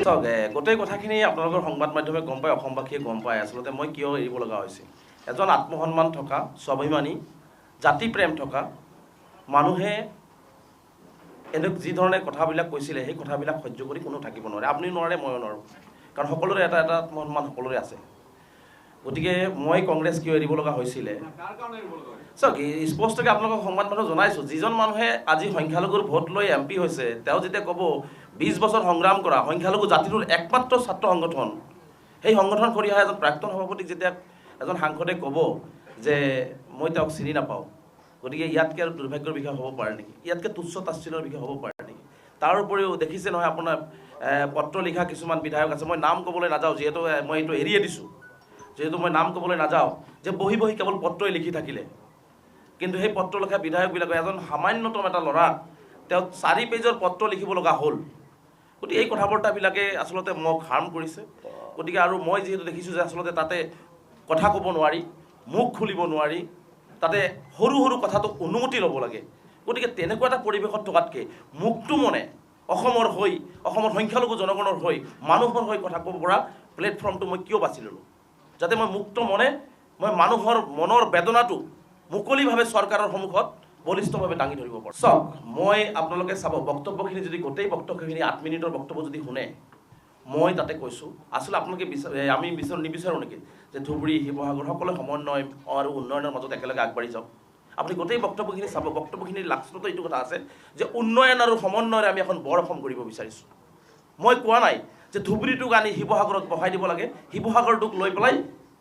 চাওক গোটেই কথাখিনি আপোনালোকৰ সংবাদ মাধ্যমে গম পায়, অসমবাসীয়ে গম পায় আচলতে মই কিয় এৰিব লগা হৈছে। এজন আত্মসন্মান থকা, স্বাভিমানী, জাতিপ্ৰেম থকা মানুহে এনে যি ধৰণে কথাবিলাক কৈছিলে সেই কথাবিলাক সহ্য কৰি কোনো থাকিব নোৱাৰে। আপুনি নোৱাৰে, ময়ো নোৱাৰোঁ, কাৰণ সকলোৰে এটা এটা আত্মসন্মান সকলোৰে আছে। গতিকে মই কংগ্ৰেছ কিয় এৰিব লগা হৈছিলে চাওক, স্পষ্টকৈ আপোনালোকক সংবাদ মাধ্যমত জনাইছোঁ, যিজন মানুহে আজি সংখ্যালঘুৰ ভোট লৈ MP হৈছে, তেওঁ যেতিয়া ক'ব 20 বছৰ সংগ্ৰাম কৰা সংখ্যালঘু জাতিটোৰ একমাত্ৰ ছাত্ৰ সংগঠন, সেই সংগঠন কৰি অহা এজন প্ৰাক্তন সভাপতিক যেতিয়া এজন সাংসদে ক'ব যে মই তেওঁক চিনি নাপাওঁ, গতিকে ইয়াতকৈ আৰু দুৰ্ভাগ্যৰ বিষয় হ'ব পাৰে নেকি, ইয়াতকৈ তুচ্ছ তাচ্ছিল্যৰ বিষয় হ'ব পাৰে নেকি? তাৰ উপৰিও দেখিছে নহয় আপোনাৰ পত্ৰ লিখা কিছুমান বিধায়ক আছে, মই নাম ক'বলৈ নাযাওঁ, যিহেতু মই এইটো এৰিয়ে দিছোঁ, যিহেতু মই নাম ক'বলৈ নাযাওঁ, যে বহি বহি কেৱল পত্ৰই লিখি থাকিলে। কিন্তু সেই পত্ৰ লিখা বিধায়কবিলাকে এজন সামান্যতম এটা ল'ৰাক তেওঁ 4 পেজৰ পত্ৰ লিখিব লগা হ'ল। গতিকে এই কথা বাৰ্তাবিলাকে আচলতে মোক হাৰ্ম কৰিছে। গতিকে আৰু মই যিহেতু দেখিছোঁ যে আচলতে তাতে কথা ক'ব নোৱাৰি, মুখ খুলিব নোৱাৰি, তাতে সৰু সৰু কথাটো অনুমতি ল'ব লাগে। গতিকে তেনেকুৱা এটা পৰিৱেশত থকাতকৈ মুক্ত মনে অসমৰ হৈ, অসমৰ সংখ্যালঘু জনগণৰ হৈ, মানুহৰ হৈ কথা ক'ব পৰা প্লেটফৰ্মটো মই কিয় বাছি ল'লোঁ? যাতে মই মুক্ত মনে মই মানুহৰ মনৰ বেদনাটো মুকলিভাৱে চৰকাৰৰ সন্মুখত বলিষ্ঠভাৱে দাঙি ধৰিব পাৰোঁ। চাওক, মই আপোনালোকে চাব, বক্তব্যখিনি যদি গোটেই বক্তব্যখিনি 8 মিনিটৰ বক্তব্য যদি শুনে, মই তাতে কৈছোঁ আচলতে আপোনালোকে আমি নিবিচাৰোঁ নেকি যে ধুবুৰী, শিৱসাগৰ সকলো সমন্বয় আৰু উন্নয়নৰ মাজত একেলগে আগবাঢ়ি যাওক? আপুনি গোটেই বক্তব্যখিনি চাব, বক্তব্যখিনিৰ লাষ্টতো এইটো কথা আছে যে উন্নয়ন আৰু সমন্বয়ৰে আমি এখন বৰ অসম কৰিব বিচাৰিছোঁ। মই কোৱা নাই যে ধুবুৰীটোক আনি শিৱসাগৰত বহাই দিব লাগে, শিৱসাগৰটোক লৈ পেলাই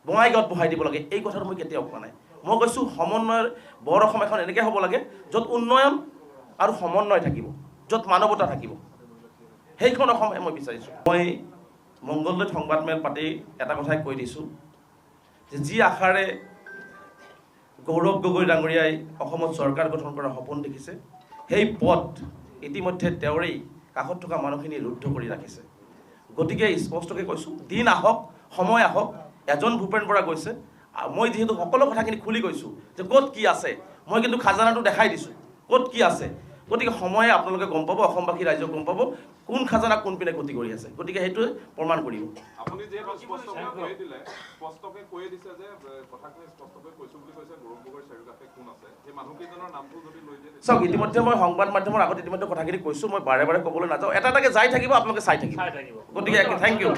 বঙাইগাঁৱত বহাই দিব লাগে, এই কথাটো মই কেতিয়াও কোৱা নাই। মই কৈছোঁ সমন্বয়ৰ বৰ অসম এখন এনেকৈ হ'ব লাগে য'ত উন্নয়ন আৰু সমন্বয় থাকিব, য'ত মানৱতা থাকিব, সেইখন অসমহে মই বিচাৰিছোঁ। মই মংগলদৈত সংবাদমেল পাতি এটা কথাই কৈ দিছোঁ যে যি আশাৰে গৌৰৱ গগৈ ডাঙৰীয়াই অসমত চৰকাৰ গঠন কৰাৰ সপোন দেখিছে, সেই পথ ইতিমধ্যে তেওঁৰেই কাষত থকা মানুহখিনি ৰুদ্ধ কৰি ৰাখিছে। গতিকে স্পষ্টকৈ কৈছোঁ, দিন আহক, সময় আহক, এজন ভূপেন বৰা গৈছে। মই যিহেতু সকলো কথাখিনি খুলি কৈছোঁ যে ক'ত কি আছে, মই কিন্তু খাজানাটো দেখাই দিছোঁ ক'ত কি আছে। গতিকে সময়ে আপোনালোকে গম পাব, অসমবাসী ৰাইজক গম পাব কোন খাজানা কোনপিনে গতি কৰি আছে। গতিকে সেইটোৱে প্ৰমাণ কৰিব। আপুনি যিহেতু স্পষ্টকৈ কৈ দিছে যে কথাখিনি স্পষ্টকৈ কৈছোঁ বুলি কৈছে, গৌৰৱ গগৈৰ চাৰিওকাষে কোন আছে, সেই মানুহকেইজনৰ নামটো যদি লৈ দিয়ে। চাওক, ইতিমধ্যে মই সংবাদ মাধ্যমৰ আগত ইতিমধ্যে কথাখিনি কৈছোঁ, মই বাৰে বাৰে ক'বলৈ নাযাওঁ, এটা এটাকৈ যাই থাকিব, আপোনালোকে চাই থাকিব। গতিকে থেংক ইউ।